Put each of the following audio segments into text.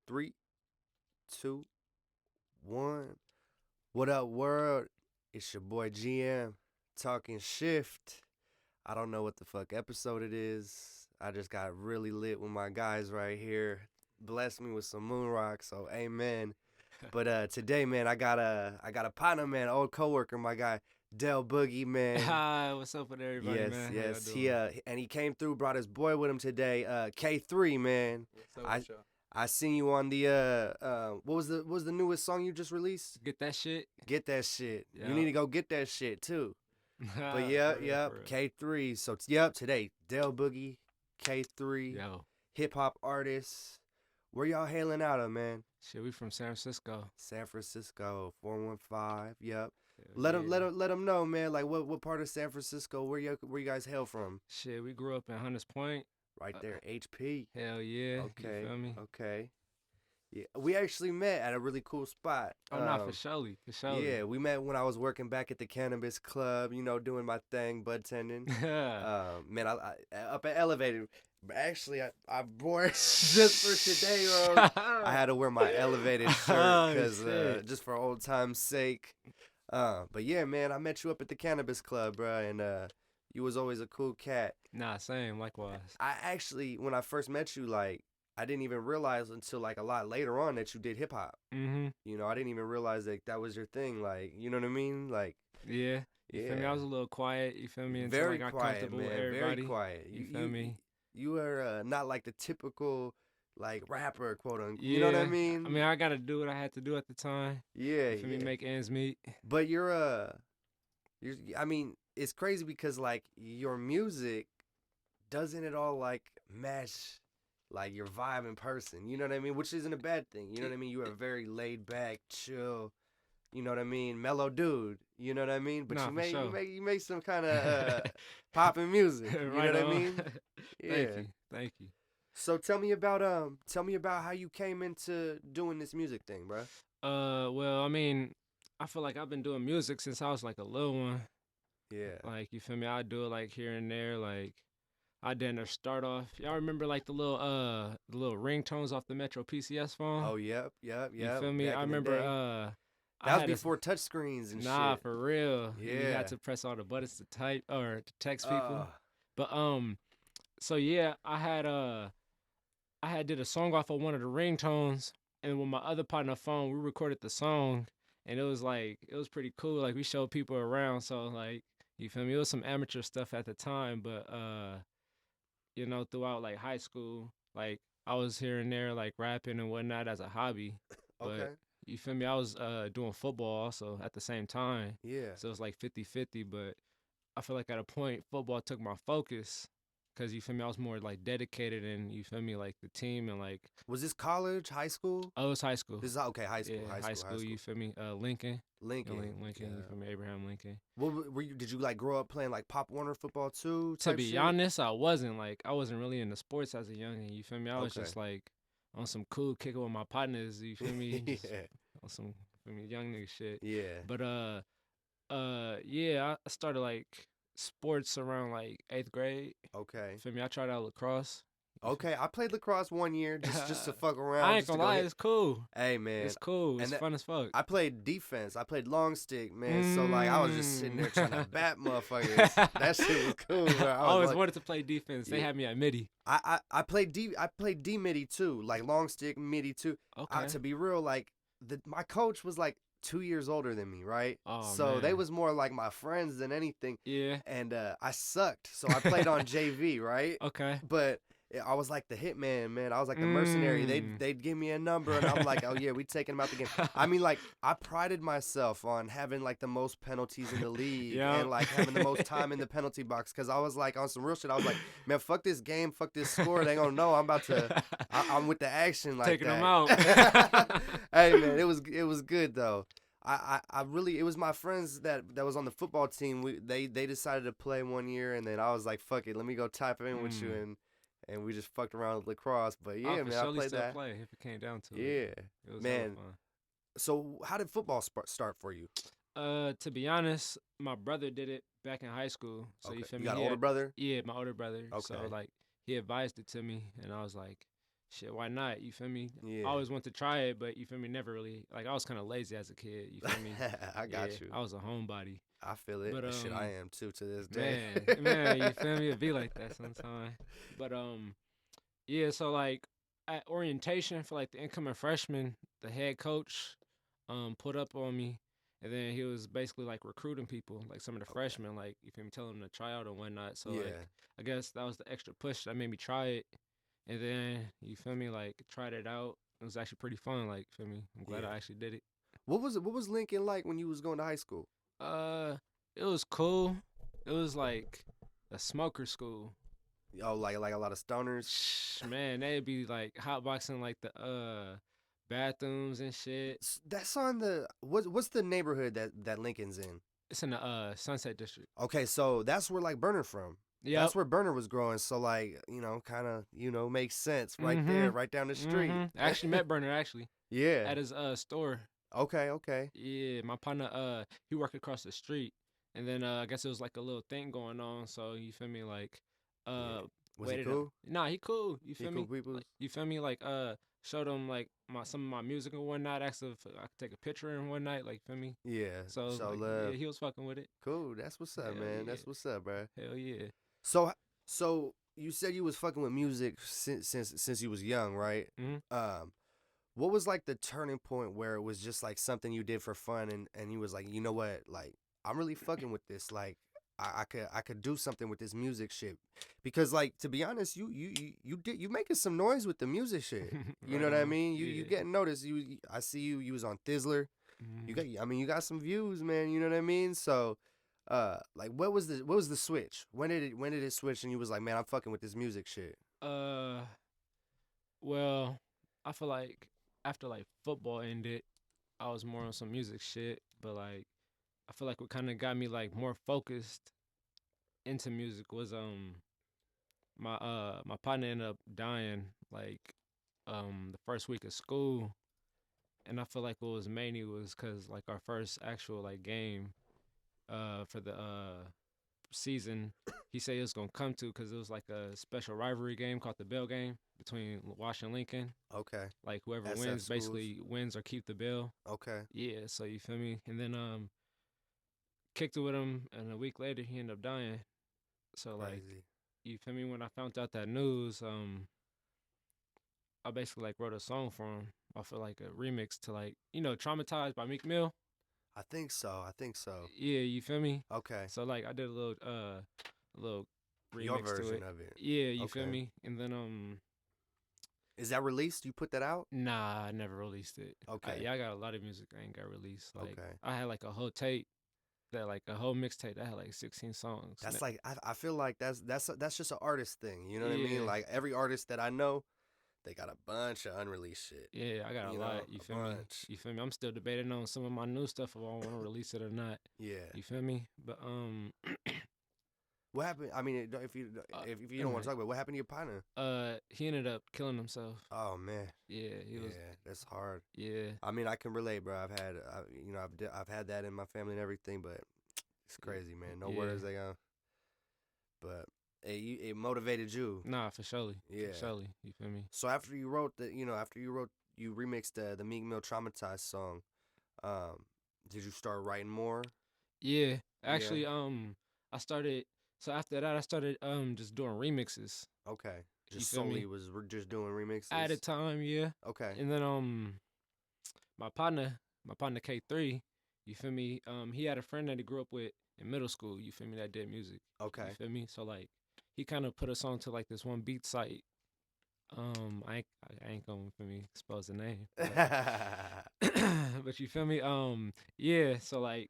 Three, two, one. What up, world? It's your boy GM talking shift. I don't know what the fuck episode it is. I just got really lit with my guys right here. Blessed me with some moon rock, so amen. But today, man, I got a partner, man, old coworker, my guy Del Boogie, man. Hi, what's up with everybody, Yes, man? yes. How y'all doing? And he came through, brought his boy with him today, K3, man. What's up I with y'all? I seen you on the what was the newest song you just released? Get that shit? Get that shit. You Yeah. need to go get that shit too. But For yeah, real, yep, for real. K3. So yep, today Del Boogie, K3, Yo, hip hop artists. Where y'all hailing out of, man? shit, we from San Francisco. San Francisco, 415. Yep. Hell Let yeah. them know, man. Like what part of San Francisco? Where you guys hail from? Shit, we grew up in Hunters Point. Right there, HP. Hell yeah. Okay. You feel me? Okay. Yeah, we actually met at a really cool spot. Oh, nah, for surely. For surely. Yeah, we met when I was working back at the cannabis club, doing my thing, bud tending. Man, I up at Elevated. But actually, I wore just for today, bro. I had to wear my Elevated shirt because just for old time's sake. But yeah, man, I met you up at the cannabis club, bro, and you was always a cool cat. Nah, same, likewise. I actually, when I first met you, like, I didn't even realize until like a lot later on that you did hip hop. Mm-hmm. I didn't even realize that was your thing. Like, you know what I mean? Like, Yeah. You feel me? I yeah, was a little quiet, you feel me? Until very I got quiet, comfortable man. with everybody. Very quiet. You feel me? You are not like the typical like rapper, quote unquote. You know what I Yeah. mean? I mean, I gotta do what I had to do at the time. Yeah, You feel me? yeah. Make ends meet. But you're. I mean, it's crazy because like your music doesn't it all like match like your vibe in person. You know what I mean? Which isn't a bad thing. You know what I mean? You are a very laid back, chill. You know what I mean? Mellow dude. You know what I mean? But Nah, you for make sure. you make some kind of popping music. You know Right what I on. mean? Thank Yeah. you. Thank you. So tell me about how you came into doing this music thing, bro. Well, I mean, I feel like I've been doing music since I was like a little one. Yeah. Like, you feel me? I do it like here and there. Like, I didn't start off. Y'all remember like the little ringtones off the Metro PCS phone? Oh, yep, yep, You yep. feel me? Back I in the remember day. I That was had before touchscreens and nah, shit. for real. You Yeah. had to press all the buttons to type or to text people. Uh, But so yeah, I had did a song off of one of the ringtones, and with my other partner phone, we recorded the song, and it was pretty cool. Like we showed people around, so like you feel me? It was some amateur stuff at the time, but throughout like high school, like I was here and there like rapping and whatnot as a hobby, but okay. you feel me? I was doing football also at the same time, Yeah. so it was like 50-50. But I feel like at a point football took my focus. Cause you feel me, I was more like dedicated, and you feel me, like the team and like Was this college, high school? oh, it was high school. This is okay, high school, Yeah, high school, high school. You feel me? Lincoln, Lincoln. Lincoln. You Yeah. feel me? Abraham Lincoln. Were you? Did you like grow up playing like Pop Warner football too? To Type be shit? honest, I wasn't really into sports as a youngin'. You feel me? I was Okay. just like on some cool kicking with my partners. You feel me? Just Yeah. on some feel me young nigga shit. Yeah. But yeah, I started like sports around like 8th grade. Okay. You feel me? I tried out lacrosse. Okay. I played lacrosse one year just to fuck around. I ain't just to gonna go lie, hit. it's cool. Hey man. It's cool. And It's that- fun as fuck. I played defense. I played long stick, man. So like I was just sitting there trying to bat motherfuckers. That shit was cool, bro. I was always like, wanted to play defense. They Yeah. had me at midi. I played D midi too, like long stick midi too. Okay. To be real, like my coach was like 2 years older than me, right? Oh, So they man. was more like my friends than anything. Yeah. And I sucked, so I played on JV, right? Okay. But I was like the hitman, man. I was like the mercenary. They'd give me a number, and I'm like, oh yeah, we taking him out the game. I mean, like I prided myself on having like the most penalties in the league Yeah. and like having the most time in the penalty box because I was like on some real shit. I was like, man, fuck this game, fuck this score. They gonna know I'm about to. I'm with the action like Taking that. them out. Hey man, it was good though. I really, it was my friends that was on the football team. They decided to play one year, and then I was like, fuck it, let me go type in with you, and we just fucked around with lacrosse. But yeah, I'll for man, I surely played still that. play if it came down to it. Yeah, It was man. hella fun. So how did football start for you? To be honest, my brother did it back in high school. So you Okay. feel You me? got an He older had- brother? Yeah, my older brother. So Okay. like he advised it to me, and I was like, shit, why not? You feel me? Yeah. I always wanted to try it, but you feel me? Never really. Like, I was kind of lazy as a kid. You feel me? I got you. I was a homebody. I feel it. But Shit, I am too to this day. man, you feel me? It be like that sometimes. But yeah. So like at orientation for like the incoming freshman, the head coach put up on me, and then he was basically like recruiting people, like some of the freshmen, like you feel me, telling them to try out and whatnot. So like Yeah. I guess that was the extra push that made me try it, and then you feel me, like tried it out. It was actually pretty fun. Like feel me, I'm glad Yeah. I actually did it. What was Lincoln like when you was going to high school? It was cool. It was like a smoker school. Oh, like a lot of stoners. Man, they'd be like hotboxing like the bathrooms and shit. That's on the what's the neighborhood that Lincoln's in? It's in the Sunset District. Okay, so that's where like Burner from. Yeah, That's where Burner was growing. So like, kind of, makes sense right there, right down the street. I actually met Burner actually Yeah. at his store. Okay. Yeah, my partner he worked across the street, and then I guess it was like a little thing going on. So you feel me, like Yeah. Was he waited cool? Nah, he cool. You He feel cool me? people? Like, you feel me? Like showed him like some of my music and whatnot. Asked if I could take a picture and whatnot. Like feel me? Yeah. So Show like, love. yeah, he was fucking with it. Cool. That's what's up, Hell man. yeah. That's what's up, bro. Hell yeah. So you said you was fucking with music since you was young, right? Mm-hmm. What was like the turning point where it was just like something you did for fun and you was like, you know what, like I'm really fucking with this, like I could do something with this music shit, because like to be honest, you making some noise with the music shit, you know what I mean? You getting noticed. I see you was on Thizzler. You got some views, man. You know what I mean? So, like what was the switch? When did it switch and you was like, man, I'm fucking with this music shit? Well, I feel like after like football ended, I was more on some music shit, but like I feel like what kind of got me like more focused into music was my partner ended up dying like the first week of school, and I feel like what was mainly was because like our first actual like game for the season, he said he was gonna come to because it was like a special rivalry game called the Bell game between Wash and Lincoln. Okay. Like whoever SF wins schools. basically wins or keep the bill. Okay. Yeah, so you feel me? And then kicked it with him, and a week later he ended up dying. So like Crazy. you feel me? When I found out that news, I basically like wrote a song for him. I feel like a remix to like Traumatized by Meek Mill. I think so. Yeah, you feel me? Okay. So like I did a little remix Your to version it. of it. Yeah, you feel Okay. me? And then Is that released? You put that out? nah, I never released it. Okay. Yeah, I got a lot of music I ain't got released. Like Okay. I had like a whole tape like a whole mixtape that had like 16 songs. That's like I feel like that's just an artist thing. You know what I Yeah. mean? Like every artist that I know, they got a bunch of unreleased shit. Yeah, I got a lot. You feel me? You feel me? I'm still debating on some of my new stuff if I want to release it or not. Yeah. You feel me? But What happened? I mean, if you don't want to talk about it, what happened to your partner? he ended up killing himself. Oh man. Yeah, he was. Yeah, that's hard. Yeah. I mean, I can relate, bro. I've had that in my family and everything, but it's crazy, man. No words they got. But it motivated you. Nah, for surely. Yeah. For surely. You feel me? So after you remixed the Meek Mill Traumatized song, did you start writing more? Yeah. Actually, I started. So after that, I started just doing remixes. Okay. Just You feel me? solely we're just doing remixes? At a time, yeah. Okay. And then my partner K3, you feel me? He had a friend that he grew up with in middle school, you feel me, that did music. Okay. You feel me? So like he kind of put us on to like this one beat site. I ain't gonna feel me expose the name. But you feel me? Yeah, so like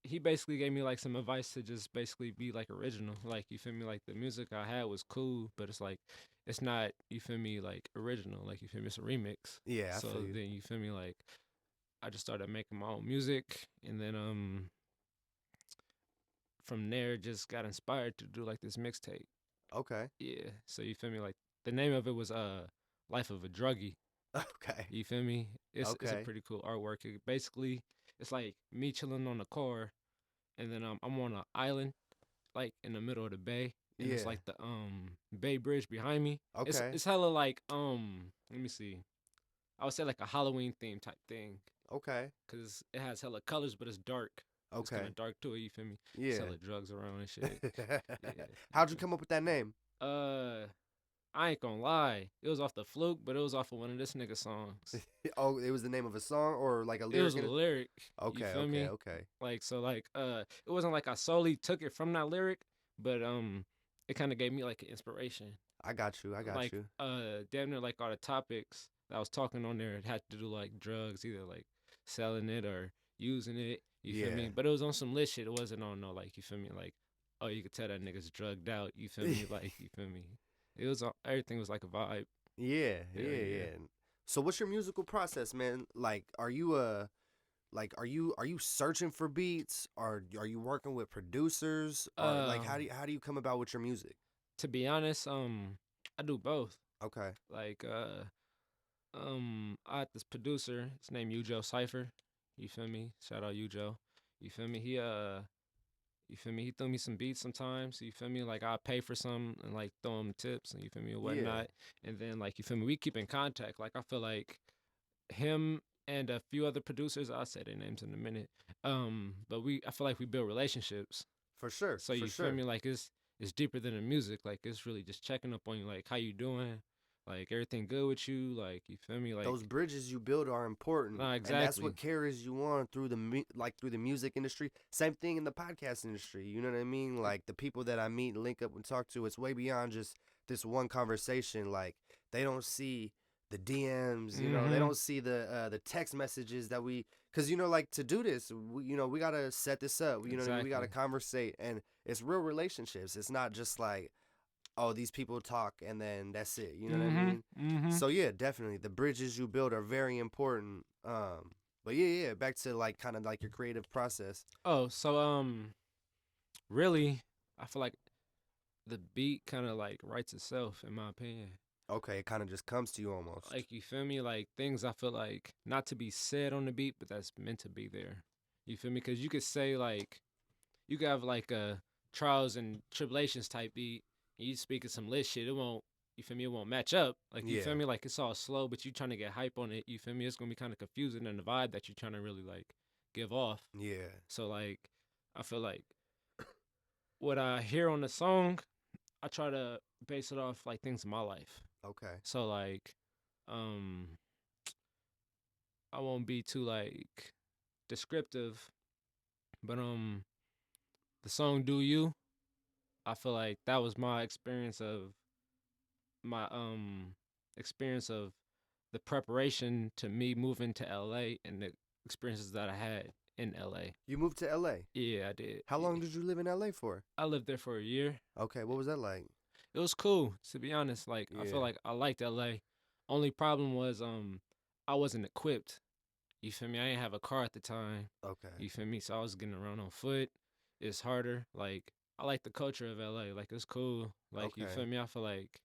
he basically gave me like some advice to just basically be like original. Like you feel me? Like the music I had was cool, but it's like it's not, you feel me, like original. Like you feel me? It's a remix. Yeah, So I feel you. then you feel me, like I just started making my own music, and then from there just got inspired to do like this mixtape. Okay. Yeah. So you feel me, like the name of it was Life of a Druggie. Okay. You feel me? It's a Okay. pretty cool artwork. Basically, it's like me chilling on the car, and then I'm on an island, like in the middle of the bay, and it's Yeah. like the Bay Bridge behind me. Okay. It's hella like let me see. I would say like a Halloween theme type thing. Okay. Cause it has hella colors, but it's dark. It's kind Okay. of dark to it. You feel me? It's Yeah. hella drugs around and shit. Yeah. How'd you come up with that name? I ain't gonna lie. It was off the fluke, but it was off of one of this nigga songs. Oh, it was the name of a song or like a It was lyric? a lyric. You Okay. feel me? Okay. Like so, like it wasn't like I solely took it from that lyric, but it kind of gave me like an inspiration. I got you. I got Like you. damn near like all the topics that I was talking on there, it had to do like drugs, either like selling it or using it. You feel me? Yeah. But it was on some lit shit. It wasn't on no like you feel me like, oh, you could tell that nigga's drugged out. You feel me? Like you feel me? It was everything was like a vibe. Yeah. Hell Yeah. yeah. Yeah. So what's your musical process, man? Like, are you are you searching for beats? Or are you working with producers? Or like Um, how do you come about with your music? to be honest, I do both. Okay. Like I had this producer, his name Ujo Cypher. You feel me? Shout out Ujo. You feel me? You feel me? He threw me some beats sometimes. You feel me? Like I pay for some and like throw him tips and you feel me or Yeah. whatnot. And then like you feel me? We keep in contact. Like I feel like him and a few other producers. I'll say their names in a minute. But I feel like we build relationships. For sure. So For you feel sure. me? Like it's deeper than the music. Like it's really just checking up on you. Like how you doing? Like everything good with you? Like you feel me? Like Those bridges you build are important, nah, and that's exactly. what carries you on through through the music industry. Same thing in the podcast industry. You know what I mean? Like the people that I meet, link up, and talk to, it's way beyond just this one conversation. Like they don't see the DMs. You know, they Mm-hmm. don't see the text messages that we. Cause like to do this, we gotta set this up. You know what I mean? We gotta Exactly. conversate, and it's real relationships. It's not just like, oh, these people talk and then that's it. You know what I Mm-hmm. mean? Mm-hmm. So yeah, definitely the bridges you build are very important. But yeah, back to like kind of like your creative process. Oh, so really, I feel like the beat kind of like writes itself, in my opinion. Okay, it kind of just comes to you almost. Like you feel me? Like things I feel like not to be said on the beat, but that's meant to be there. You feel me? Because you could say like you could have like a trials and tribulations type beat, and you speaking some lit shit. It won't. You feel me? It won't match up. Like you feel Yeah, me? Like it's all slow, but you trying to get hype on it. You feel me? It's gonna be kind of confusing in the vibe that you're trying to really like give off. yeah. So like I feel like what I hear on the song, I try to base it off like things in my life. Okay. So like, um, I won't be too like descriptive, but the song "Do You," I feel like that was my my experience of the preparation to me moving to LA and the experiences that I had in LA. You moved to LA. Yeah, I did. How long Yeah. did you live in LA for? I lived there for a year. Okay, what was that like? It was cool, to be honest. Like I feel Yeah. like I liked LA. Only problem was I wasn't equipped. You feel me? I didn't have a car at the time. Okay. You feel me? So I was getting around on foot. It's harder. Like I like the culture of LA. Like it's cool. Like you Okay. feel me? I feel like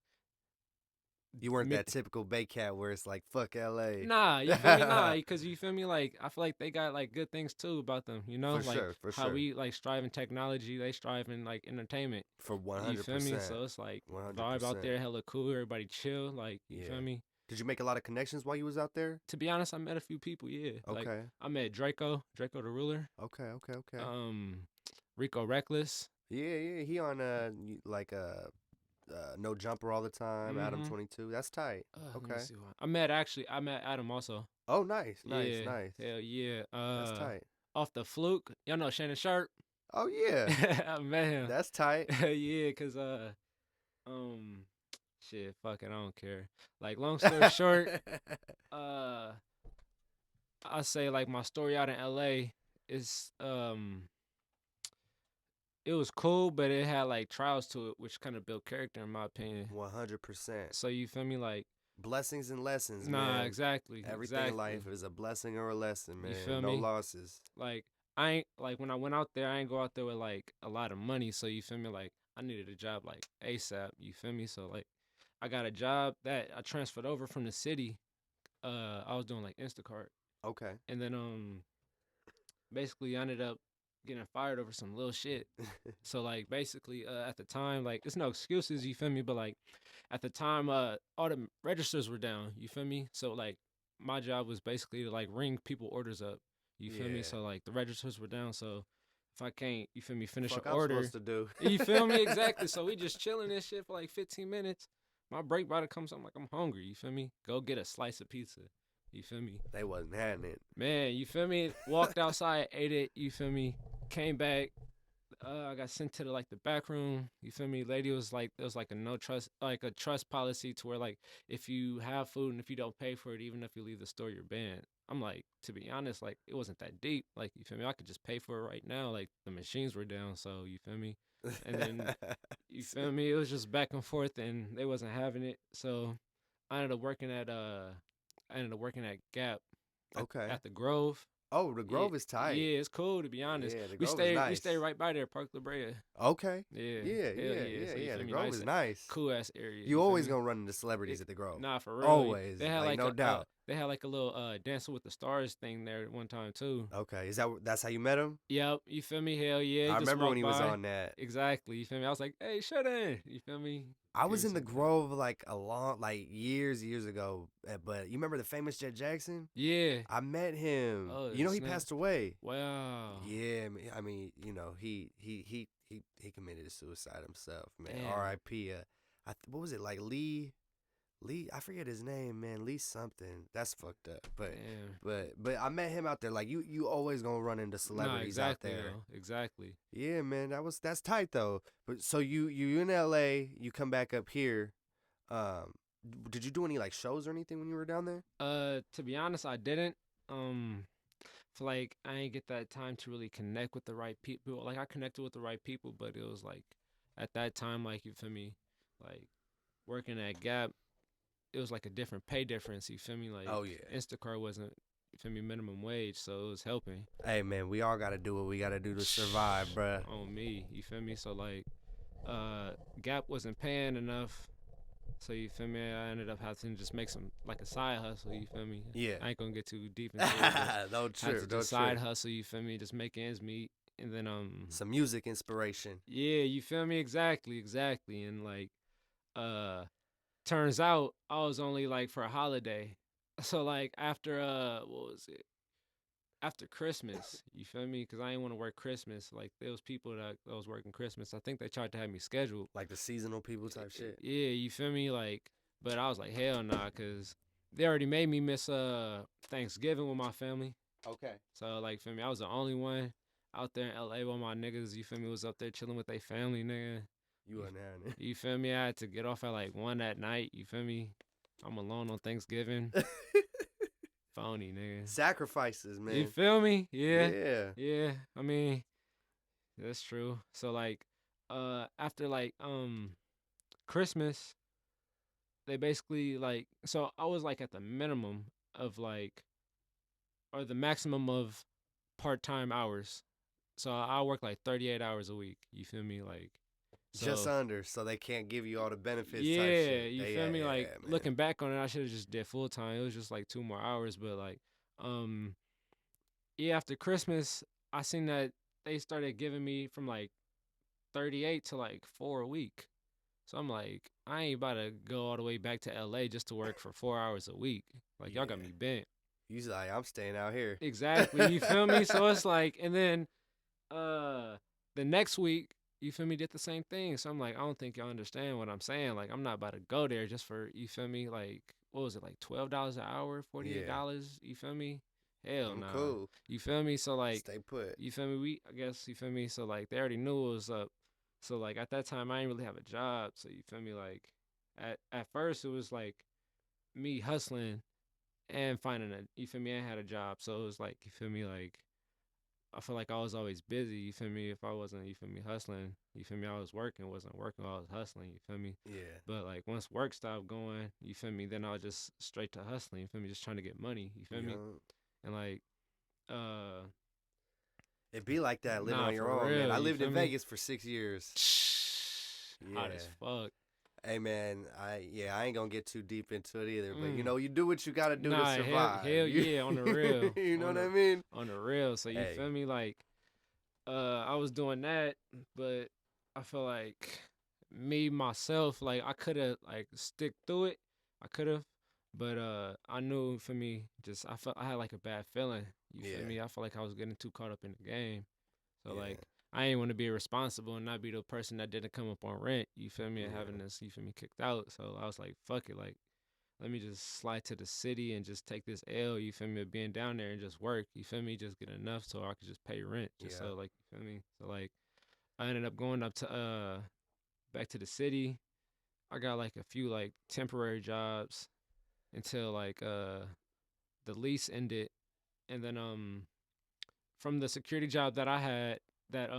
You weren't me- that typical Bay Cat where it's like fuck LA. nah, you feel me? Nah, because you feel me? Like I feel like they got like good things too about them. You know, For like sure, for how sure. we like strive in technology, they strive in like entertainment. For You feel me? 100%. So it's like vibe out 100%. there, hella cool. Everybody chill. Like you Yeah. feel me? Did you make a lot of connections while you was out there? To be honest, I met a few people. Yeah, like Okay. I met Draco the Ruler, Okay. Rico Reckless. Yeah. He on no jumper all the time. Adam Mm-hmm. 22. That's tight. Let me Okay. see what I met Adam also. Oh, nice. Yeah, Nice. hell yeah. That's tight. Off the fluke, y'all know Shannon Sharp. Oh yeah. I met him. That's tight. Yeah, cause shit, fuck it, I don't care. Like long story short, I say like my story out in LA is it was cool, but it had like trials to it, which kind of built character in my opinion. 100%. So you feel me? Like Blessings and lessons, nah, man. exactly. Everything in life is a blessing or a lesson, man. You feel No me? losses. Like I ain't like when I went out there, I ain't go out there with like a lot of money. So you feel me? Like I needed a job like ASAP. You feel me? So like I got a job that I transferred over from the city. I was doing like Instacart, Okay. and then basically I ended up getting fired over some little shit. So like basically at the time, like it's no excuses, you feel me? But like at the time, all the registers were down, you feel me? So like my job was basically to like ring people orders up. You feel me? Yeah. So like the registers were down, so if I can't, you feel me, finish an Fuck, I'm order. supposed to do. You feel me? Exactly. So we just chilling and shit for like 15 minutes. My break about to come, so I'm like, I'm hungry. You feel me? Go get a slice of pizza. You feel me? They wasn't having it. Man, you feel me? Walked outside, ate it. You feel me? Came back. I got sent to the back room. You feel me? Lady was like, there was like a no trust, like a trust policy to where like if you have food and if you don't pay for it, even if you leave the store, you're banned. I'm like, to be honest, like it wasn't that deep. Like you feel me? I could just pay for it right now. Like the machines were down, so you feel me? And then you feel me? It was just back and forth, and they wasn't having it. So I ended up working at Gap. Okay. At the Grove. Oh, the Grove is tight. Yeah, it's cool to be honest. Yeah, the we Grove is nice. We stay right by there, Park La Brea. Okay. Yeah. Yeah. So The Grove is nice. Cool ass area. You always gonna run into celebrities at the Grove. Nah, for real. Always. They had like no doubt. They had like a little Dancing with the Stars thing there at one time too. Okay. That's how you met him? Yep. You feel me? Hell yeah. I remember when he was on that. Exactly. You feel me? I was like, hey, shut in. You feel me? I was in the Grove like years ago, but you remember the famous Jet Jackson? Yeah. I met him. Oh, you know he passed away. Wow. Yeah, I mean, you know, he committed suicide himself, man. R.I.P. What was it like Lee? I forget his name, man. Lee something. That's fucked up. But I met him out there. Like you always gonna run into celebrities out there. Though. Exactly. Yeah, man. That's tight though. But so you in L.A. You come back up here. Did you do any like shows or anything when you were down there? To be honest, I didn't. Feel like I ain't get that time to really connect with the right people. Like I connected with the right people, but it was like at that time, like you feel me, like working at Gap. It was like a different pay difference, you feel me? Like, oh, yeah. Instacart wasn't, you feel me, minimum wage, so it was helping. Hey, man, we all got to do what we got to do to survive, bruh. On me, you feel me? So, like, Gap wasn't paying enough, so you feel me? I ended up having to just make like a side hustle, you feel me? Yeah. I ain't gonna get too deep into it. No trip, side hustle, you feel me? Just make ends meet, and then, some music inspiration. Yeah, you feel me? Exactly, and, like, turns out I was only like for a holiday. So like after what was it? After Christmas, you feel me? Because I didn't want to work Christmas. Like there was people that was working Christmas. I think they tried to have me scheduled. Like the seasonal people type shit. Yeah, you feel me? Like, but I was like, hell nah, because they already made me miss Thanksgiving with my family. Okay. So like, feel me? I was the only one out there in LA while my niggas, you feel me, was up there chilling with their family, nigga. You wasn't having it. You feel me? I had to get off at like 1 that night. You feel me? I'm alone on Thanksgiving. Phony, nigga. Sacrifices, man. You feel me? Yeah. Yeah. Yeah. I mean, that's true. So like, after like Christmas, they basically like, so I was like at the minimum of like, or the maximum of part-time hours. So I work like 38 hours a week. You feel me? Like. So, just under, so they can't give you all the benefits. Yeah, type shit. You feel me? Like looking back on it, I should have just did full time. It was just like 2 more hours, but like, yeah. After Christmas, I seen that they started giving me from like 38 to like 4 a week. So I'm like, I ain't about to go all the way back to LA just to work for 4 hours a week. Like y'all got me bent. You like, I'm staying out here. Exactly. You feel me? So it's like, and then the next week. You feel me? Did the same thing. So I'm like, I don't think y'all understand what I'm saying. Like, I'm not about to go there just for, you feel me? Like, what was it? Like $12 an hour, $48. Yeah. You feel me? Hell no. Nah. Cool. You feel me? So like, stay put. You feel me? I guess, you feel me? So like, they already knew it was up. So like, at that time, I didn't really have a job. So you feel me? Like, at first, it was like me hustling and finding you feel me? I had a job. So it was like, you feel me? Like, I feel like I was always busy, you feel me? If I wasn't, you feel me, hustling, you feel me? I was working, wasn't working, I was hustling, you feel me? Yeah. But like once work stopped going, you feel me? Then I was just straight to hustling, you feel me? Just trying to get money, you feel me? And like, it be like that living on your own, man. I lived in Vegas for 6 years. Hot as fuck. Hey man, I ain't gonna get too deep into it either, but you know, you do what you gotta do to survive. Hell yeah, on the real. You know what I mean? On the real. So you feel me? Like, I was doing that, but I feel like me myself, like I could have like stick through it. I could have, but I knew for me, just I felt I had like a bad feeling. You feel Yeah, me? I felt like I was getting too caught up in the game. So yeah, like I ain't want to be irresponsible and not be the person that didn't come up on rent. You feel me? And yeah, having this, you feel me, kicked out. So I was like, fuck it, like let me just slide to the city and just take this L, you feel me, of being down there and just work, you feel me, just get enough so I could just pay rent, just yeah, so like you feel me. So like I ended up going up to back to the city. I got like a few like temporary jobs until like the lease ended, and then from the security job that I had that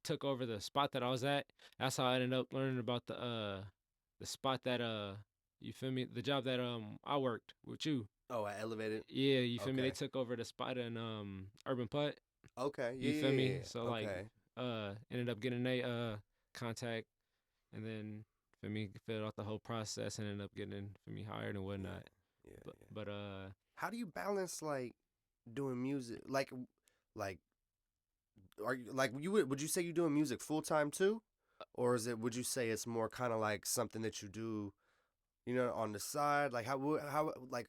took over the spot that I was at, that's how I ended up learning about the spot that you feel me, the job that I worked with you. Oh, I elevated. Yeah, you feel me? They Okay. took over the spot in Urban Putt. Okay. Yeah, You yeah, feel yeah, me? yeah. So like Okay. ended up getting a contact, and then for me filled out the whole process and ended up getting for me hired and Yeah, whatnot. yeah, But yeah. but How do you balance like doing music, like are you like you would you say you doing music full time too, or is it would you say it's more kind of like something that you do, on the side? Like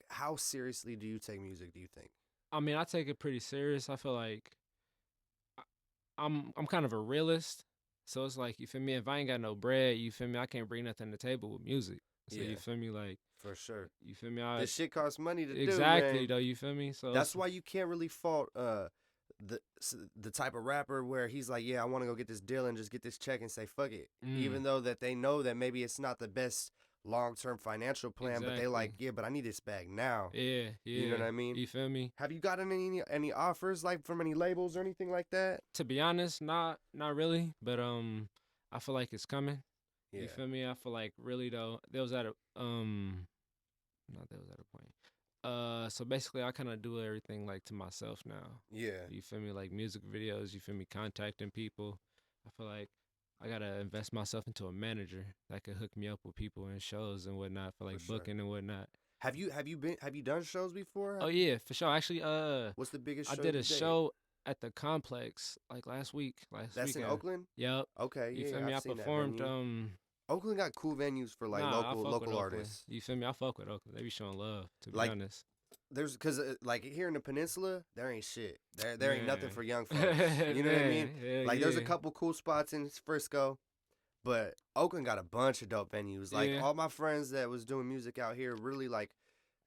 how seriously do you take music? Do you think? I mean I take it pretty serious. I feel like I'm kind of a realist. So it's like you feel me, if I ain't got no bread, you feel me, I can't bring nothing to the table with music. So you Yeah, feel me, like for sure. you feel me, I This shit costs money to do, exactly man. though, you feel me? So That's it's why you can't really fault the type of rapper where he's like, yeah, I want to go get this deal and just get this check and say fuck it, mm, even though that they know that maybe it's not the best long term financial plan, but they like, exactly. yeah, but I need this bag now. Yeah, You know yeah. what I mean? You feel me? Have you gotten any offers like from any labels or anything like that? To be honest, not really, but I feel like it's coming. You Yeah, feel me? I feel like really though, there was at a not there was at a point. So basically, I kind of do everything like to myself now. yeah, You feel me? Like music videos. You feel me? Contacting people. I feel like I gotta invest myself into a manager that could hook me up with people and shows and whatnot for for like sure. booking and whatnot. Have you done shows before? Oh yeah, for sure. Actually, What's the biggest I show did a to date? show at the complex like last week, last That's in weekend. Oakland. Yep. Okay, You yeah, feel yeah, me? I've I seen that performed. venue. Oakland got cool venues for like Nah, I local fuck with local Oakland. artists. You feel me? I fuck with Oakland. They be showing love. To be Like honest, there's because like here in the peninsula, there ain't shit. There ain't nothing man, for young folks. You know what I mean? man, hell Like there's a yeah, couple cool spots in Frisco, but Oakland got a bunch of dope venues. Like yeah. all my friends that was doing music out here, really like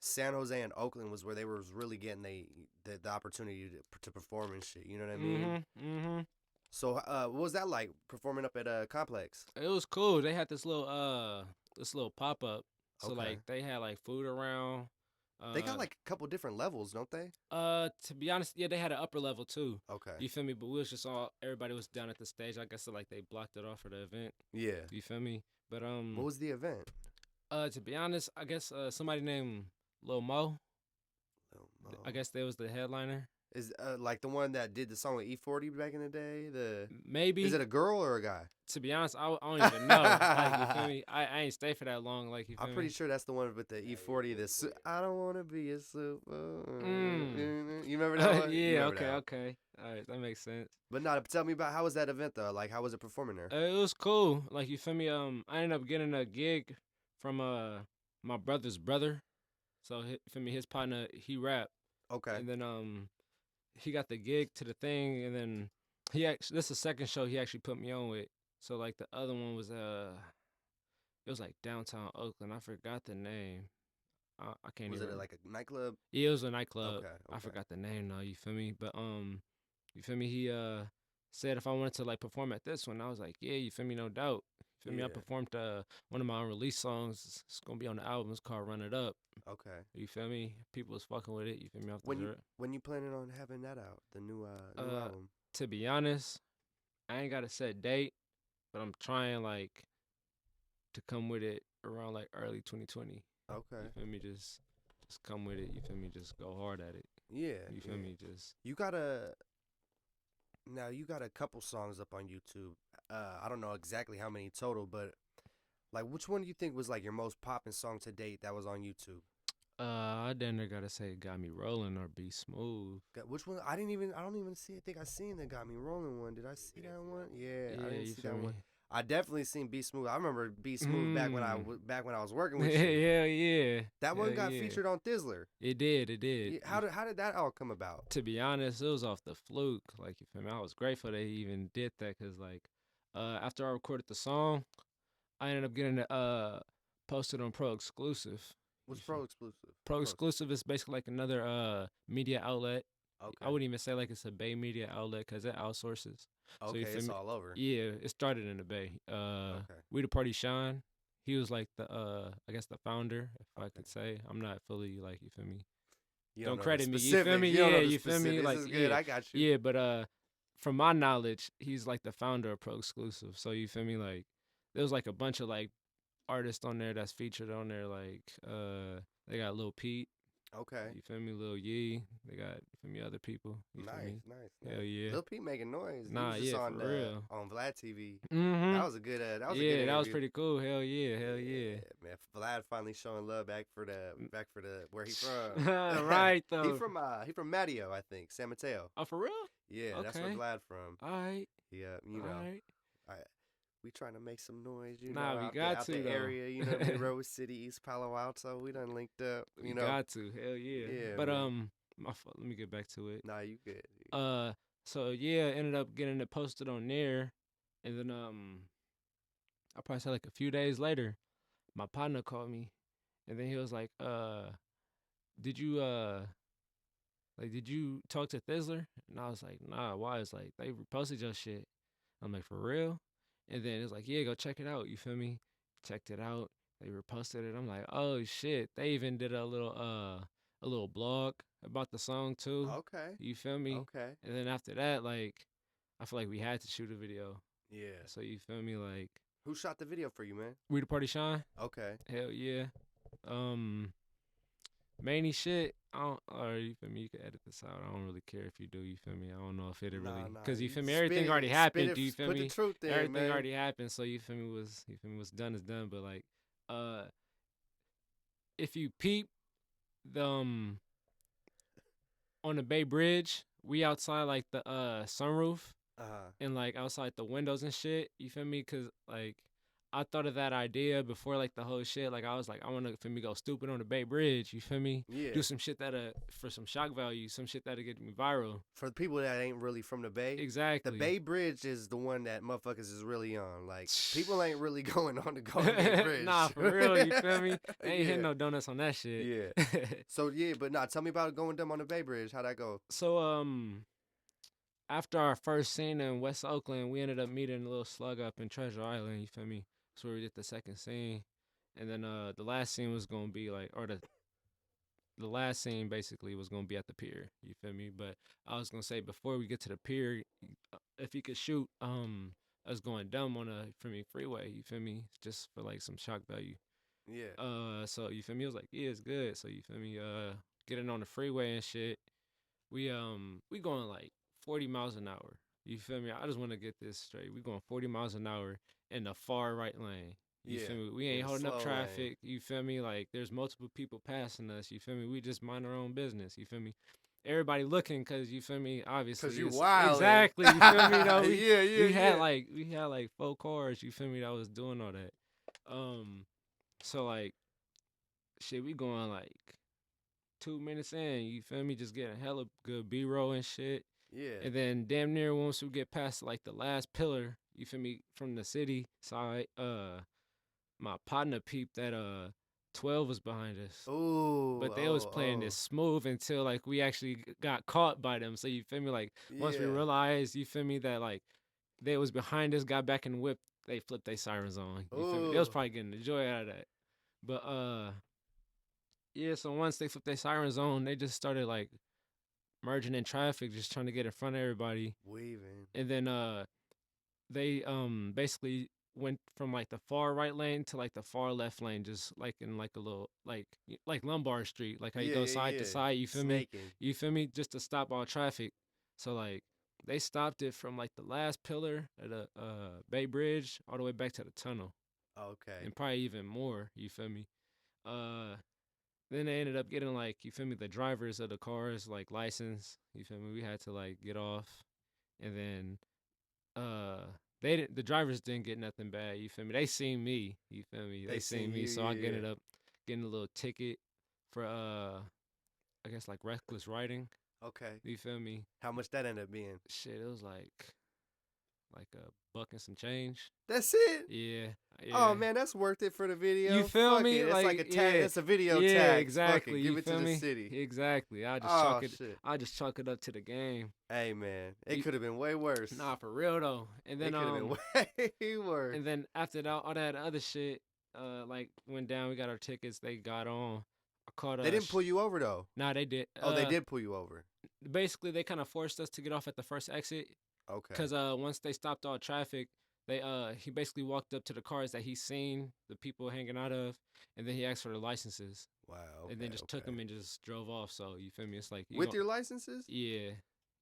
San Jose and Oakland was where they was really getting the opportunity to perform and shit. You know what I mean? Mhm. So what was that like performing up at a complex? It was cool. They had this little pop up. So Okay, like they had like food around. they got Uh, like a couple different levels, don't they? to be honest, yeah, they had an upper level too. Okay, You feel me? But we was just all everybody was down at the stage. I guess so, like they blocked it off for the event. yeah. You feel me? But What was the event? to be honest, I guess somebody named Lil Mo. Lil I Mo. guess they was the headliner. Is like the one that did the song with E40 back in the day. Is Maybe. it a girl or a guy? To be honest, I don't even know. Like you feel me? I ain't stay for that long. Like you I'm feel pretty me? sure that's the one with the E40. I don't want to be a super. Mm. You remember that one? You Yeah. remember Okay. that one? Okay. All right. That makes sense. But no, tell me about how was that event though? Like how was it performing there? It was cool. Like you feel me? I ended up getting a gig from my brother's brother. So feel me? His partner he rap, Okay. and then he got the gig to the thing, and then he actually this is the second show he actually put me on with. So like the other one was it was like downtown Oakland. I forgot the name. I can't Was it even. like a nightclub? Yeah, it was a nightclub. Okay. I Okay. forgot the name now. You feel me? But you feel me? He said if I wanted to like perform at this one, I was like, yeah, you feel me? No doubt. You feel me? I Yeah. performed one of my unreleased songs. It's gonna be on the album. It's called Run It Up. Okay. You feel me? People was fucking with it. You feel me? Off the When you dirt. when you planning on having that out? The new Uh, album. to be honest, I ain't got a set date, but I'm trying like to come with it around like early 2020. You Okay. feel me? Just come with it. You feel me? Just go hard at it. Yeah. You feel Yeah. me? Just You got a Now you got a couple songs up on YouTube. I don't know exactly how many total, but like which one do you think was like your most popping song to date that was on YouTube? I damn near gotta say it got me rolling or be smooth. Which one? I don't even see. I think I seen the Got Me Rolling one. Did I see that one? Yeah, I Yeah, didn't you see feel that me? one. I definitely seen Be Smooth. I remember Be Smooth Mm. back when I was working with you. Hell yeah. That Hell one got yeah. featured on Thizzler. It did. It did. Yeah, how did that all come about? To be honest, it was off the fluke. Like, you feel me? I was grateful they even did that because, like, after I recorded the song, I ended up getting it posted on Pro Exclusive. What's Pro Exclusive? Pro Exclusive is basically like another media outlet. Okay. I wouldn't even say like it's a Bay media outlet because it outsources. So Okay, you feel it's me? all over. Yeah, it started in the Bay. Okay. We the Party Shine. He was like the I guess the founder, if I Okay. could say. I'm not fully like, you feel me? You Don't know the credit me. You feel specifics. me? You don't know Yeah, the you feel me? specifics. Like, This is good. yeah, I got you. yeah. But from my knowledge, he's like the founder of Pro Exclusive. So you feel me? Like, there was like a bunch of like artists on there that's featured on there. Like, they got Lil Peep. Okay. You feel me? Lil Yee. They got, you feel me, other people. You feel me? Nice. Hell yeah. Lil Peep making noise. Nah, he was just yeah, on for real. on Vlad TV. Mm-hmm. That was a good. That was a good Yeah, interview. that was pretty cool. Hell yeah. Man. Vlad finally showing love back for the where he from. Right though. He from Matteo, I think, San Mateo. Oh, for real? Yeah, Okay. that's where Vlad from. All right. Yeah, you know. All right. We trying to make some noise, you Nah, know, we out got the to, area, you know, Rose City, East Palo Alto. We done linked up, you know. Got to. Hell yeah. Yeah, But man. my fault. Let me get back to it. Nah, you good. So yeah, ended up getting it posted on there, and then I probably said like a few days later, my partner called me, and then he was like, did you did you talk to Thizzler? And I was like, nah, why? It's like they reposted your shit. I'm like, for real? And then it's like, yeah, go check it out. You feel me? Checked it out. They reposted it. I'm like, oh shit. They even did a little blog about the song too. Okay. You feel me? Okay. And then after that, like, I feel like we had to shoot a video. Yeah. So you feel me? Like, who shot the video for you, man? We the Party Shine. Okay. Hell yeah. Mainly shit. Or you feel me? You can edit this out. I don't really care if you do. You feel me? I don't know if it'll really, because you feel me? Everything already happened. Do you feel me? Put the truth there, everything man. already happened. So you feel me? What's done is done. But like, if you peep the on the Bay Bridge, we outside like the sunroof and like outside the windows and shit. You feel me? Cause like I thought of that idea before like the whole shit. Like I was like, I want to feel me go stupid on the Bay Bridge. You feel me? Yeah. Do some shit that for some shock value, some shit that'll get me viral. For the people that ain't really from the Bay. Exactly. The Bay Bridge is the one that motherfuckers is really on. Like people ain't really going on the Golden Bay Bridge. Nah, for real. You feel me? They ain't hitting no donuts on that shit. Yeah. So yeah, but nah, tell me about going dumb on the Bay Bridge. How'd that go? So after our first scene in West Oakland, we ended up meeting a little slug up in Treasure Island. You feel me? That's where we did the second scene, and then the last scene was gonna be like, or the last scene basically was gonna be at the pier. You feel me? But I was gonna say before we get to the pier, if you could shoot us going dumb on a freeway. You feel me? Just for like some shock value. Yeah. So you feel me? I was like, yeah, it's good. So you feel me? Getting on the freeway and shit. We going like 40 miles an hour. You feel me? I just want to get this straight. We going 40 miles an hour in the far right lane. You feel me? We ain't holding up traffic. Lane. You feel me? Like there's multiple people passing us. You feel me? We just mind our own business. You feel me? Everybody looking because you feel me? Obviously, because you wild. Exactly. You feel me? Though We had like 4 cars. You feel me? That was doing all that. So like, shit, we going like 2 minutes in. You feel me? Just getting hella good B-roll and shit. Yeah. And then damn near once we get past like the last pillar, you feel me, from the city side, my partner peeped that 12 was behind us. Ooh. But they was playing this smooth until like we actually got caught by them. So you feel me? Like once we realized, you feel me, that like they was behind us, got back in the whip, they flipped their sirens on. You feel me? They was probably getting the joy out of that. But yeah, so once they flipped their sirens on, they just started like merging in traffic, just trying to get in front of everybody. Weaving. And then they basically went from like the far right lane to like the far left lane, just like in like a little like Lombard Street, like how you go side to side. You feel me? You feel me? Just to stop all traffic. So like they stopped it from like the last pillar of the Bay Bridge all the way back to the tunnel. Okay. And probably even more. You feel me? then they ended up getting like, you feel me, the drivers of the cars like license. You feel me? We had to like get off, and then uh the drivers didn't get nothing bad. You feel me? They seen me. You feel me? They They seen seen me, you, so I yeah. ended up getting a little ticket for I guess like reckless riding. Okay. You feel me? How much that ended up being? Shit, it was like a buck and some change. That's it. Yeah, Oh yeah. man, that's worth it for the You video. feel Fuck me? it. It's like a Like, tag. yeah, It's a video yeah, tax. Fuck it. exactly. Give You it to feel the me? city. Exactly. Oh shit. I just chalk it up to the game. Hey man, it You, could have been way worse. nah, for real though. It could have been way worse. And then after that, all that other shit, like went down. We got our tickets. They got on. I caught They didn't pull you over though. Nah, they did. Oh, they did pull you over. Basically, they kind of forced us to get off at the first exit. Okay. Cause once they stopped all traffic, they he basically walked up to the cars that he seen the people hanging out of, and then he asked for the licenses, Wow. Okay, and then just took them and just drove off. So you feel me? It's like with your licenses. yeah,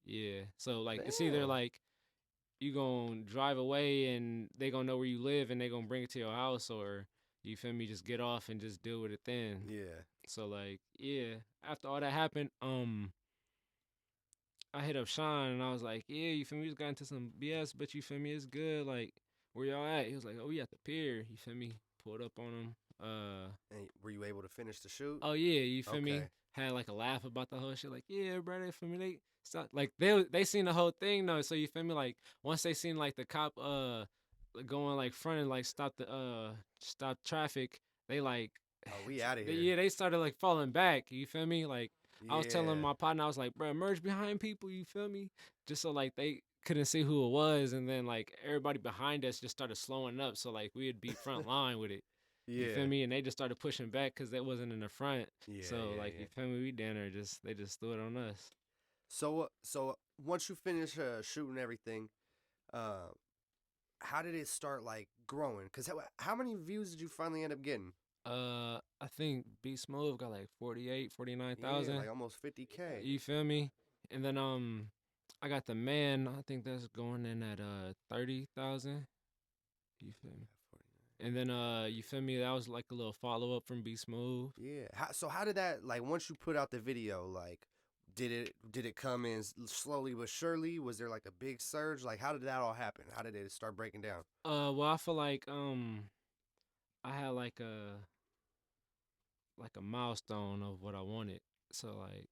yeah. So like it's either Damn. like you gonna drive away and they gonna know where you live and they gonna bring it to your house, or you feel me, just get off and just deal with it then. Yeah. So like yeah, after all that happened, I hit up Sean and I was like, yeah, you feel me? We just got into some BS, but you feel me? It's good. Like, where y'all at? He was like, oh, we at the pier. You feel me? Pulled up on him. And were you able to finish the shoot? Oh yeah, you feel me? Okay. Had like a laugh about the whole shit. Like, yeah, brother, you feel me? They stop, like they seen the whole thing though. So you feel me? Like once they seen like the cop going like front and like stop traffic, they like Oh, we out of here. yeah, they started like falling back. You feel me? Like Yeah. I was telling my partner, I was like, bro, merge behind people. You feel me? Just so like they couldn't see who it was, and then like everybody behind us just started slowing up, so like we'd be front line with it. Yeah. You feel me? And they just started pushing back because that wasn't in the front. Yeah. So yeah, like yeah. you feel me? We down there they just threw it on us. So once you finish shooting everything, how did it start like growing? Cause how many views did you finally end up getting? I think Beast Mode got like 49,000. Yeah, like almost 50K. You feel me? And then I got the man. I think that's going in at 30,000. You feel me? And then you feel me? That was like a little follow up from Beast Mode. Yeah. So how did that, like, once you put out the video, like, did it come in slowly but surely? Was there like a big surge? Like, how did that all happen? How did it start breaking down? Well, I feel like I had like a milestone of what I wanted. So like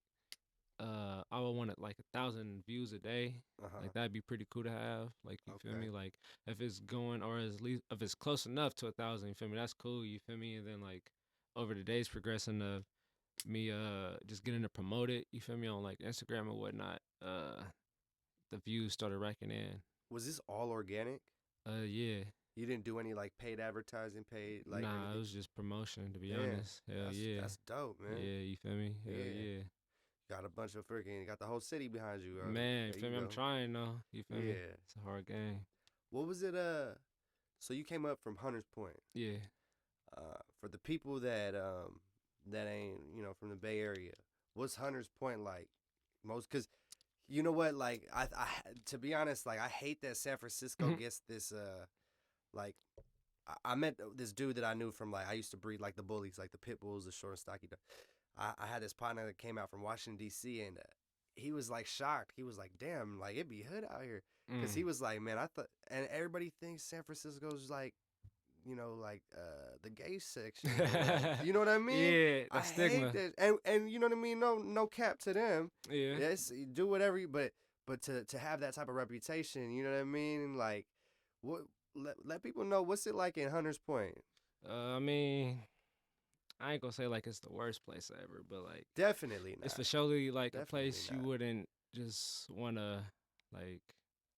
I would want it like 1,000 views a day. Like that'd be pretty cool to have. Like you feel me? Like if it's going, or at least if it's close enough to 1,000, you feel me? That's cool. You feel me? And then like over the days progressing of me just getting to promote it. You feel me, on like Instagram or whatnot. The views started racking in. Was this all organic? Yeah. You didn't do any like paid advertising, like nah, anything? it was just promotion, to be honest. Hell yeah. That's dope, man. Yeah, you feel me? Hell yeah. Got a bunch of freaking, got the whole city behind you. Man, you feel me? I'm trying though. You feel me? It's a hard game. What was it? So you came up from Hunters Point. Yeah. For the people that ain't, from the Bay Area, what's Hunters Point like? Most, cause you know what, like I to be honest, like I hate that San Francisco gets this like I met this dude that I knew from, like, I used to breed like the bullies, like the pit bulls, the short and stocky. I had this partner that came out from Washington D.C. and he was like shocked. He was like, "Damn, like it be hood out here," because he was like, "Man, I thought," and everybody thinks San Francisco's like, like the gay section. You know what I mean? Yeah, the I stigma. hate that, and you know what I mean. No cap to them. Yeah. Yes, you do whatever, but to have that type of reputation, you know what I mean? Like, what? Let people know what's it like in Hunters Point. I mean, I ain't gonna say like it's the worst place ever, but like Definitely not. it's for surely like Definitely a place not. you wouldn't just wanna, like,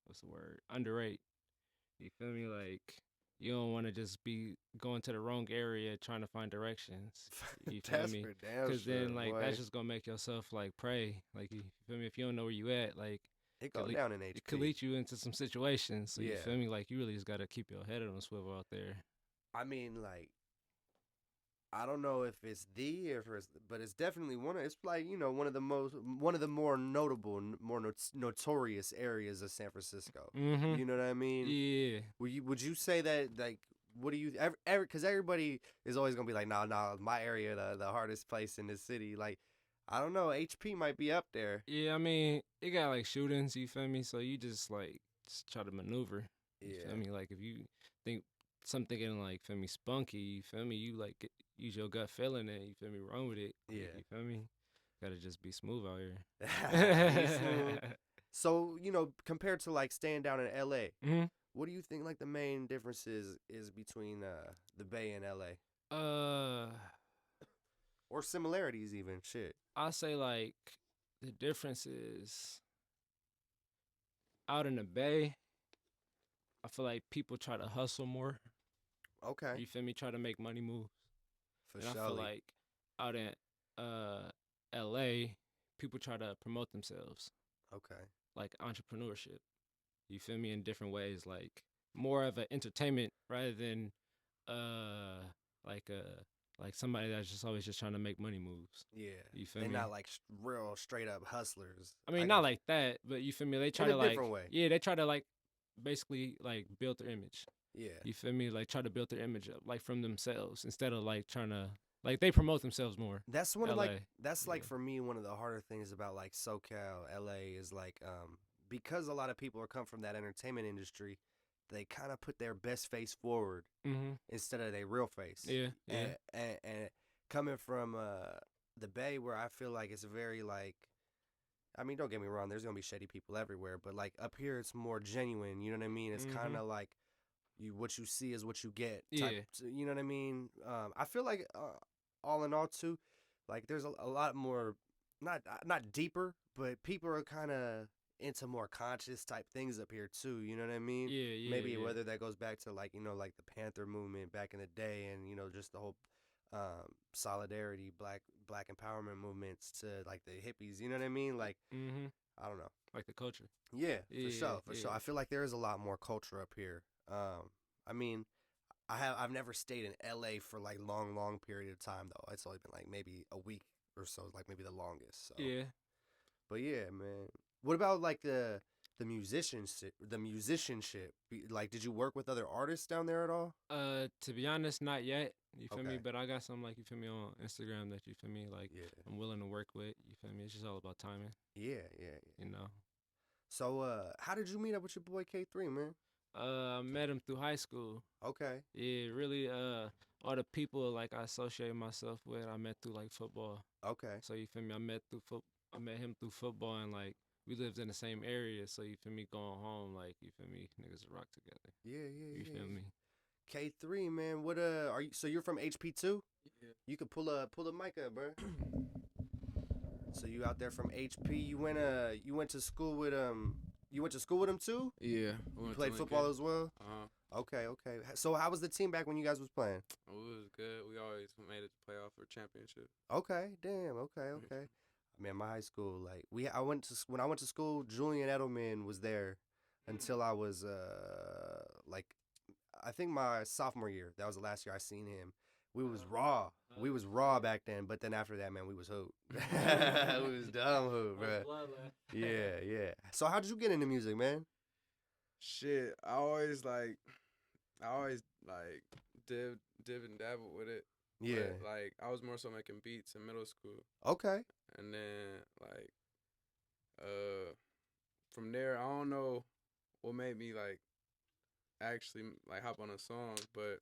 what's the word? Underrate. You feel me? Like you don't want to just be going to the wrong area trying to find directions. You feel That's me? for damn Because then like boy. that's just gonna make yourself like prey. Like you feel me? If you don't know where you at, like it go down in HP. it could lead you into some situations. So you Yeah. feel me? Like you really just gotta keep your head on a swivel out there. I mean, like, I don't know if it's but it's definitely it's like, one of the more notable, more notorious areas of San Francisco. Mm-hmm. You know what I mean? Yeah. Would you say that, like, what do you because everybody is always gonna be like, nah, my area the hardest place in the city. Like, I don't know, HP might be up there. Yeah, I mean, it got like shootings, you feel me? So you just like just try to maneuver. You Yeah, feel me? Like if you think something getting like feel me spunky, you feel me? You like use your gut feeling and you feel me? Run with it. yeah. You feel me? Gotta just be smooth out Be smooth. here. So, compared to like staying down in LA, hmm what do you think like the main differences is between the Bay and LA? Uh, Or similarities even, shit. I say like the difference is out in the Bay. I feel like people try to hustle more. Okay. You feel me? Try to make money moves. For And I sure. feel like out in LA, people try to promote themselves, Okay. like entrepreneurship. You feel me? In different ways, like more of an entertainment rather than uh like like somebody that's just always just trying to make money moves. Yeah. You feel They're me? not like real straight up hustlers. I mean, I not got like that, but you feel me? They try in to a like, different way. yeah, they try to like basically like build their image. Yeah. You feel me? Like try to build their image up, like from themselves instead of like trying to like they promote themselves more. That's one of LA. like that's like Yeah. for me one of the harder things about like SoCal, LA is like because a lot of people are come from that entertainment industry, they kind of put their best face forward Mm-hmm. instead of their real face. Yeah, yeah. And coming from the Bay where I feel like it's very like, I mean, don't get me wrong, there's gonna be shady people everywhere, but like up here it's more genuine. You know what I mean? It's kind of like what you see is what you get. Type, you know what I mean? I feel like all in all too, like there's a lot more, not deeper, but people are kind of into more conscious type things up here too. You know what I mean? Yeah, yeah. Maybe yeah. whether that goes back to like like the Panther movement back in the day, and just the whole solidarity, black empowerment movements to like the hippies. You know what I mean? Like I don't know. Like the culture. Yeah, Yeah, for sure. I feel like there is a lot more culture up here. I mean, I've never stayed in LA for like long period of time though. It's only been like maybe a week or so, like maybe the longest. So. Yeah. But yeah, man. What about like the musicianship? Like, did you work with other artists down there at all? To be honest, not yet. You feel me? Okay. But I got some like you feel me on Instagram that you feel me like Yeah. I'm willing to work with. You feel me? It's just all about timing. Yeah. You know. So, how did you meet up with your boy K3, man? I met him through high school. Okay. Yeah, really. All the people like I associate myself with, I met through like football. Okay. So you feel me? I met him through football, and like we lived in the same area. So you feel me? Going home, like you feel me? Niggas rock together. Yeah. You feel me? K3, man. What are you? So you're from HP too? Yeah. You could pull a mic up, bro. So you out there from HP? You went to school with You went to school with him too? Yeah. You played football as well? Okay. So how was the team back when you guys was playing? It was good. We always made it to playoff or championship. Okay, damn. Okay. Man, my high school, like when I went to school, Julian Edelman was there until I was like I think my sophomore year. That was the last year I seen him. We was raw. We was raw back then, but then after that, man, we was hoop. We was dumb hoop, bro. Yeah. So how did you get into music, man? Shit, I always dib and dabble with it. Yeah. But, like I was more so making beats in middle school. Okay. And then like from there I don't know what made me like actually like hop on a song, but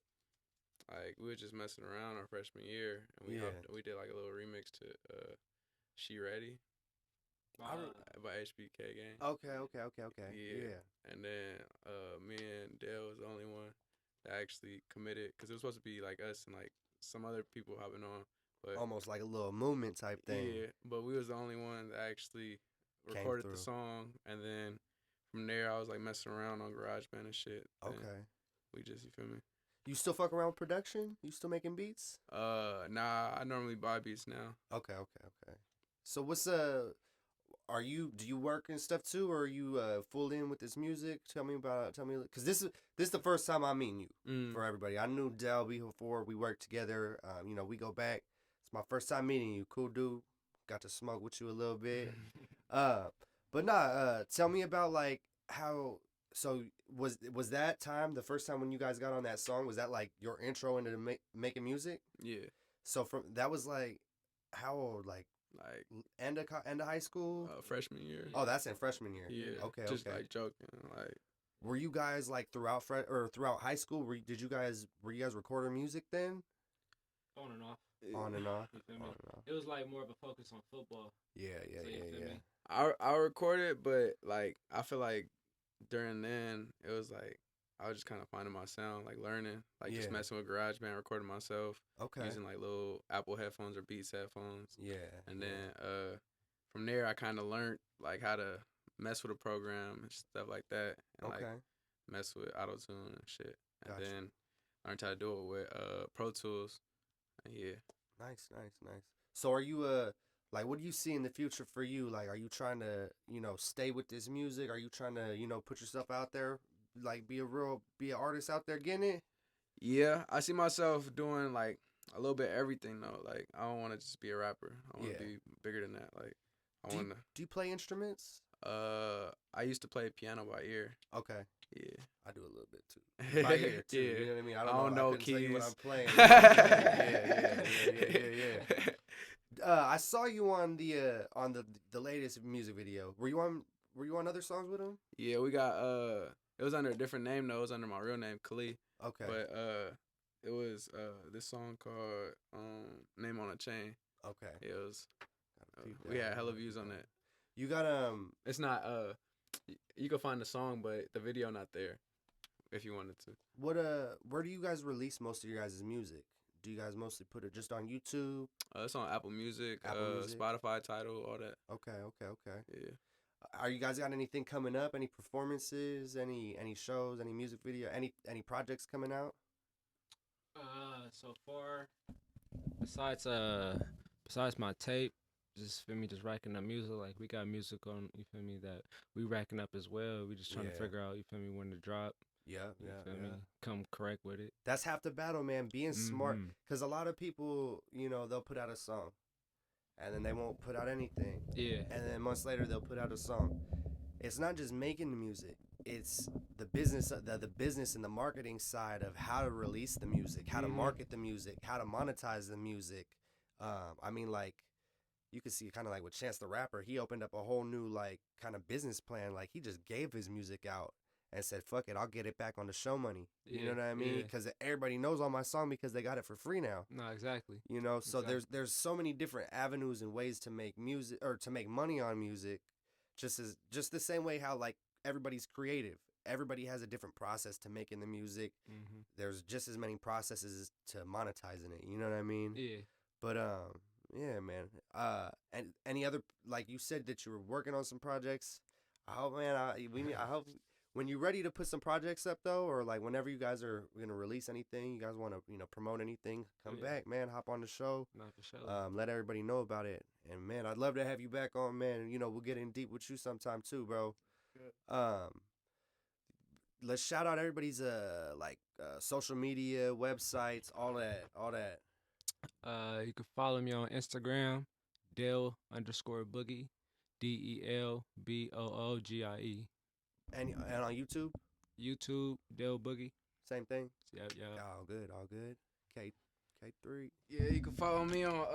like we were just messing around our freshman year and we did like a little remix to She Ready by HBK Gang. Okay. Yeah. And then me and Dale was the only one that actually committed because it was supposed to be like us and like some other people hopping on. But almost like a little movement type thing. Yeah, but we was the only one that actually recorded the song, and then from there I was like messing around on GarageBand and shit. Okay. We just, you feel me? You still fuck around with production? You still making beats? Nah, I normally buy beats now. Okay. So what's do you work and stuff too, or are you full in with this music? Tell me, because this is the first time I'm meeting you for everybody. I knew Del before we worked together. We go back. It's my first time meeting you. Cool dude. Got to smoke with you a little bit. But tell me about like how So was that time the first time when you guys got on that song? Was that like your intro into making music? Yeah. So from that was like how old? Like end of high school? Freshman year. Oh, that's in freshman year. Yeah. Okay. Just okay. like joking, like. Were you guys like throughout high school? Were you guys recording music then? On and off. On and off. You feel me? On and off. It was like more of a focus on football. Yeah. So you feel me? I recorded, but like I feel like during then it was like I was just kind of finding my sound, like learning, like just messing with GarageBand, recording myself. Okay. Using like little Apple headphones or Beats headphones. Yeah. And then from there I kind of learned like how to mess with a program and stuff like that, and like mess with auto-tune and shit. And then learned how to do it with Pro Tools. And yeah. Nice. So are you like, what do you see in the future for you? Like, are you trying to, stay with this music? Are you trying to, put yourself out there, like be an artist out there getting it? Yeah, I see myself doing like a little bit of everything though. Like I don't want to just be a rapper. I want to be bigger than that. Like I want to. Do you play instruments? I used to play piano by ear. Okay. Yeah. I do a little bit too. By ear too. Yeah. You know what I mean? I don't know I couldn't tell you what keys. I'm playing. Yeah. I saw you on the latest music video. Were you on other songs with him? Yeah, we got it was under a different name though. It was under my real name, Khalid. Okay. But it was this song called Name on a Chain. Okay. It was we had hella views on that. You got It's not you can find the song, but the video not there. If you wanted to. Where do you guys release most of your guys' music? Do you guys mostly put it just on YouTube? It's on Apple Music, Spotify, Tidal, all that. Okay. Yeah. Are you guys got anything coming up? Any performances? Any shows? Any music video? Any projects coming out? So far, besides my tape, just feel me, just racking up music. Like we got music on, you feel me, that we racking up as well. We just trying to figure out, you feel me, when to drop. Yeah. Feel me? Come correct with it. That's half the battle, man. Being smart, because a lot of people, they'll put out a song, and then they won't put out anything. Yeah. And then months later, they'll put out a song. It's not just making the music; it's the business, the business and the marketing side of how to release the music, how to market the music, how to monetize the music. I mean, like, you can see kind of like with Chance the Rapper, he opened up a whole new like kind of business plan. Like he just gave his music out and said, "Fuck it, I'll get it back on the show money." You know what I mean? Because everybody knows all my song because they got it for free now. No, exactly. So there's so many different avenues and ways to make music or to make money on music. Just the same way how like everybody's creative. Everybody has a different process to making the music. There's just as many processes to monetizing it. You know what I mean? Yeah. But yeah, man. And any other, like you said that you were working on some projects. I hope, man. I hope when you're ready to put some projects up though, or like whenever you guys are gonna release anything, you guys want to promote anything, come back, man. Hop on the show. Not for sure. Let everybody know about it. And man, I'd love to have you back on, man. And, we'll get in deep with you sometime too, bro. Good. Let's shout out everybody's social media, websites, all that. You can follow me on Instagram, Del_Boogie, DELBOOGIE. And on YouTube? YouTube, Del Boogie. Same thing? Yep. All good. K3. Yeah, you can follow me on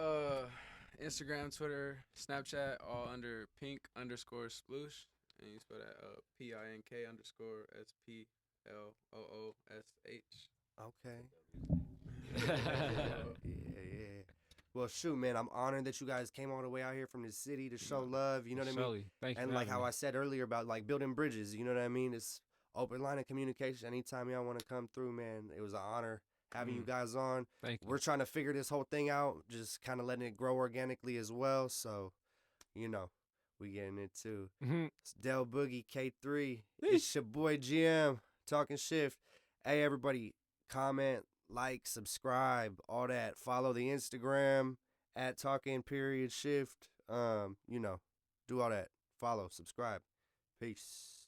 Instagram, Twitter, Snapchat, all under pink_sploosh. And you spell that PINK_SPLOOSH. Okay. Yeah. Well, shoot, man, I'm honored that you guys came all the way out here from the city to show love. You know what I mean? Thank you. And like how I said earlier about like building bridges, you know what I mean? It's open line of communication. Anytime y'all want to come through, man, it was an honor having you guys on. Thank you. We're trying to figure this whole thing out, just kind of letting it grow organically as well. So, we getting it too. It's Del Boogie K3. It's your boy GM talking shift. Hey, everybody, comment, like, subscribe, all that. Follow the Instagram at @talking_shift. Do all that. Follow, subscribe. Peace.